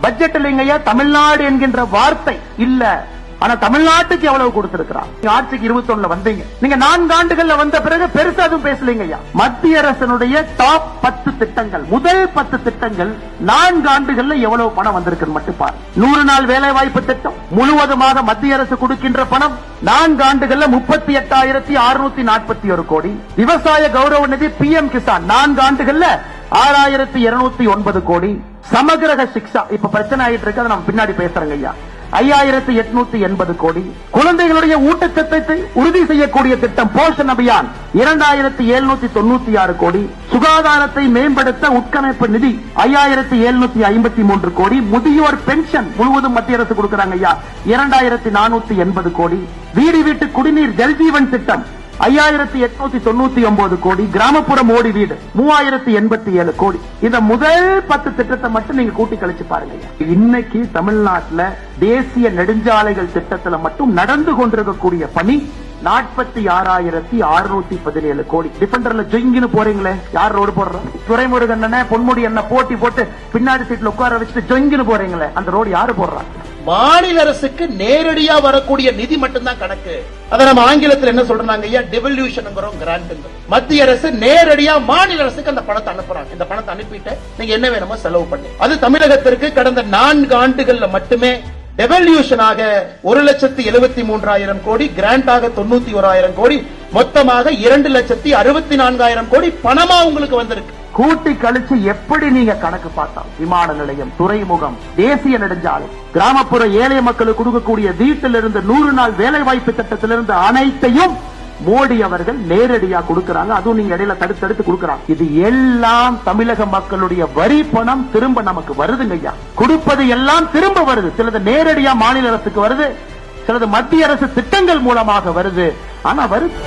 Budget இல்லைங்கய்யா, தமிழ்நாடு என்கின்ற வார்த்தை இல்ல. ஆனா தமிழ்நாட்டுக்கு எவ்வளவு கொடுத்திருக்கிறார்? ஆட்சிக்கு 21 வந்தீங்க, நீங்க 4 ஆண்டுகள்ல வந்த பிறகு பெருசா எதுவும் பேசலீங்க ஐயா. மத்திய அரசினுடைய டாப் 10 திட்டங்கள், முதல் 10 திட்டங்கள் 4 ஆண்டுகள்ல எவ்வளவு பணம் வந்திருக்கு மட்டும் பாரு. 100 நாள் வேலை வாய்ப்பு திட்டம் முழுவதுமாக மத்திய அரசு கொடுக்கின்ற பணம் 4 ஆண்டுகள்ல 38,641 கோடி. விவசாய கௌரவ நிதி PM கிசான் 4 ஆண்டுகள்ல 6,209 கோடி. சமகிரக சிக்ஷா இப்ப பிரச்சனை ஆயிட்டு இருக்கு, அதை நம்ம பின்னாடி பேசுறோங்க ஐயா. 5,880 கோடி. குழந்தைகளுடைய ஊட்டச்சத்தை உறுதி செய்யக்கூடிய திட்டம் போஷன் அபியான் 2,796 கோடி. சுகாதாரத்தை மேம்படுத்த உட்கமைப்பு நிதி 5,753 கோடி. முதியோர் பென்ஷன் முழுவதும் மத்திய அரசு கொடுக்கிறாங்க ஐயா, 2,480 கோடி. வீடு வீட்டு குடிநீர் ஜல்ஜீவன் திட்டம் 5,899 கோடி. கிராமப்புற மோடி வீடு 3,087 கோடி. இந்த முதல் 10 திட்டத்தை மட்டும் நீங்க கூட்டி கழிச்சு பாருங்க. இன்னைக்கு தமிழ்நாட்டில் தேசிய நெடுஞ்சாலைகள் திட்டத்தில் மட்டும் நடந்து கொண்டிருக்கக்கூடிய பணி 46,617 கோடி. டிஃபெண்டர்ல ஜொங்கின்னு போறீங்களே, யார் ரோடு போடுறோம்? துரைமுருகன் அண்ணன் பொன்முடி அண்ணன் போட்டி போட்டு பின்னாடி சீட்ல உட்கார வச்சுட்டு ஜொங்கின்னு போறீங்களே, அந்த ரோடு யாரு போடுறாங்க? மாநில அரசுக்கு நேரடியா வரக்கூடிய நிதி மட்டும்தான் கணக்கு. அத நம்ம ஆங்கிலத்தில் என்ன சொல்றாங்க ஐயா, டெவல்யூஷன் கிராண்ட். மத்திய அரசு நேரடியா மாநில அரசுக்கு அந்த பணத்தை அனுப்புறாங்க. இந்த பணத்தை அனுப்பிட்டு நீங்க என்ன வேணுமோ செலவு பண்ணி. அது தமிழகத்திற்கு கடந்த 4 ஆண்டுகள்ல மட்டுமே டெவல்யூஷனாக 1,73,000 கோடி, கிராண்டாக 91,000 கோடி, மொத்தமாக 2,64,000 கோடி பணமா உங்களுக்கு வந்திருக்கு. கூட்டி கழிச்சு எப்படி நீங்க கணக்கு பார்த்தா விமான நிலையம், துறைமுகம், தேசிய நெடுஞ்சாலை, கிராமப்புற ஏழை மக்களுக்கு கொடுக்கக்கூடிய வீட்டிலிருந்து 100 நாள் வேலை வாய்ப்பு திட்டத்திலிருந்து அனைத்தையும் மோடி அவர்கள் நேரடியா கொடுக்கிறாங்க. அதுவும் நீங்க இடையில தடுத்து கொடுக்கிறாங்க. இது எல்லாம் தமிழக மக்களுடைய வரி பணம் திரும்ப நமக்கு வருதுங்க ஐயா. கொடுப்பது எல்லாம் திரும்ப வருது. சிலது நேரடியா மாநில அரசுக்கு வருது, சிலது மத்திய அரசு திட்டங்கள் மூலமாக வருது. ஆனா வருது.